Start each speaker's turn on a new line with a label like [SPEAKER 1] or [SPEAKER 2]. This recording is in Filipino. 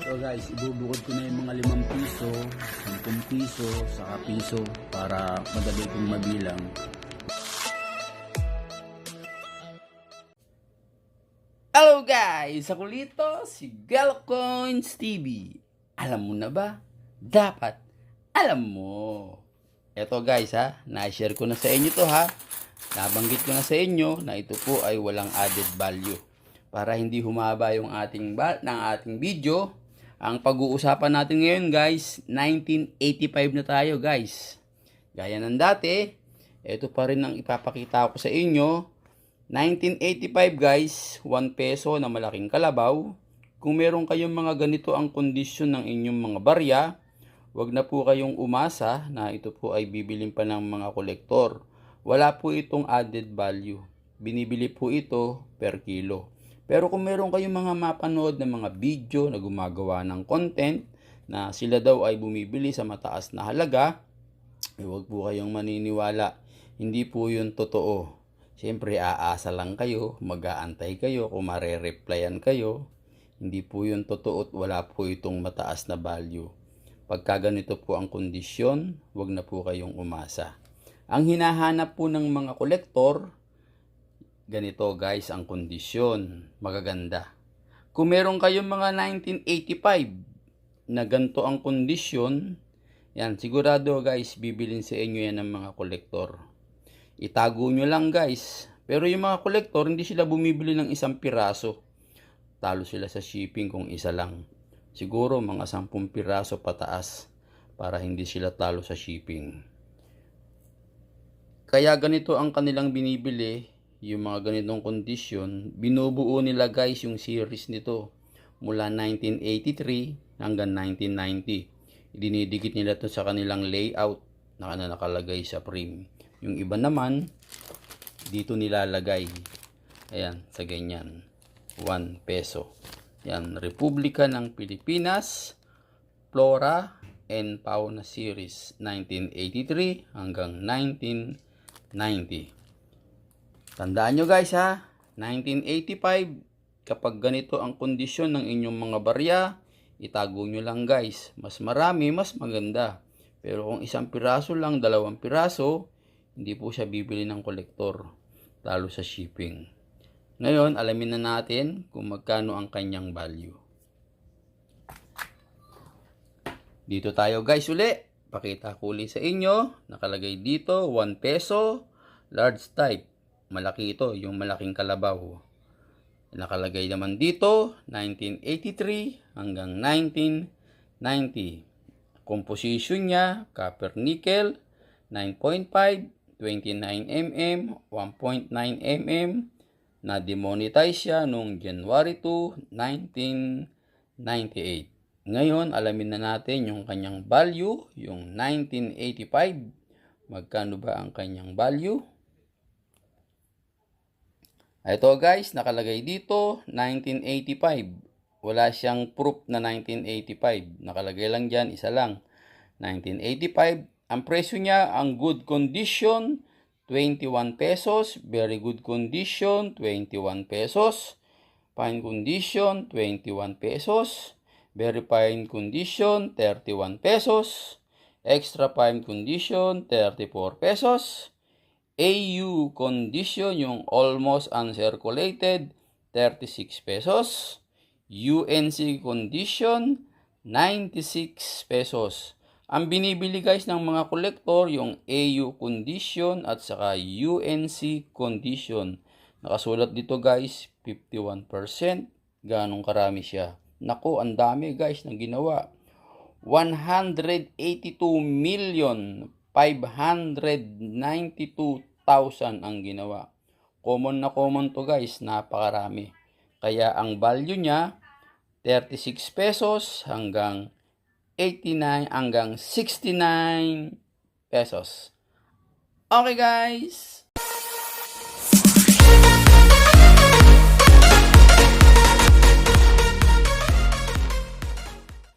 [SPEAKER 1] So guys, ibubukod ko na yung mga 5 piso, 10 piso, saka piso para madali kong mabilang. Hello guys! Ako dito, si Galcoins TV. Alam mo na ba? Dapat alam mo. Eto guys ha, na-share ko na sa inyo to ha. Nabanggit ko na sa inyo na ito po ay walang added value. Para hindi humaba yung ating video, ang pag-uusapan natin ngayon guys, 1985 na tayo guys. Gaya ng dati, ito pa rin ang ipapakita ko sa inyo. 1985 guys, 1 peso na malaking kalabaw. Kung meron kayong mga ganito ang kondisyon ng inyong mga barya, wag na po kayong umasa na ito po ay bibilin pa ng mga kolektor. Wala po itong added value. Binibili po ito per kilo. Pero kung meron kayong mga mapanood ng mga video na gumagawa ng content na sila daw ay bumibili sa mataas na halaga, huwag po kayong maniniwala. Hindi po yun totoo. Siyempre, aasa lang kayo, mag-aantay kayo kung mare-replyan kayo. Hindi po yun totoo at wala po itong mataas na value. Pagka ganito po ang kondisyon, huwag na po kayong umasa. Ang hinahanap po ng mga kolektor, ganito guys ang kondisyon, magaganda. Kung meron kayong mga 1985 na ganito ang kondisyon, yan, sigurado guys, bibilin sa inyo yan ng mga kolektor. Itago nyo lang guys. Pero yung mga kolektor, hindi sila bumibili ng isang piraso. Talo sila sa shipping kung isa lang. Siguro mga 10 piraso pataas para hindi sila talo sa shipping. Kaya ganito ang kanilang binibili, yung mga ganitong kondisyon. Binubuo nila guys yung series nito mula 1983 hanggang 1990. Dinidikit nila to sa kanilang layout na nakalagay sa frame. Yung iba naman, dito nilalagay. Ayan, sa ganyan. 1 peso. Yan, Republika ng Pilipinas, Flora and Fauna Series, 1983 hanggang 1990. Tandaan nyo guys ha, 1985, kapag ganito ang kondisyon ng inyong mga barya, itago nyo lang guys. Mas marami, mas maganda. Pero kung 1 piraso lang, 2 piraso, hindi po siya bibili ng kolektor. Talo sa shipping. Ngayon, alamin na natin kung magkano ang kanyang value. Dito tayo guys uli. Pakita ko uli sa inyo. Nakalagay dito, 1 peso, large type. Malaki ito, yung malaking kalabaw. Nakalagay naman dito, 1983 hanggang 1990. Composition niya, copper nickel, 9.5, 29 mm, 1.9 mm. Na-demonetize siya noong January 2, 1998. Ngayon, alamin na natin yung kanyang value, yung 1985. Magkano ba ang kanyang value? Ito guys, nakalagay dito, 1985. Wala siyang proof na 1985. Nakalagay lang dyan, isa lang. 1985. Ang presyo niya, ang good condition, 21 pesos. Very good condition, 21 pesos. Fine condition, 21 pesos. Very fine condition, 31 pesos. Extra fine condition, 34 pesos. AU condition, yung almost uncirculated, 36 pesos. UNC condition, 96 pesos. Ang binibili guys ng mga kolektor, yung AU condition at saka UNC condition. Nakasulat dito guys, 51%. Ganong karami siya? Naku, ang dami guys ng ginawa. 182,592,000 ang ginawa. Common na common to guys, napakarami. Kaya ang value niya, 36 pesos hanggang 89 hanggang 69 pesos. Okay guys,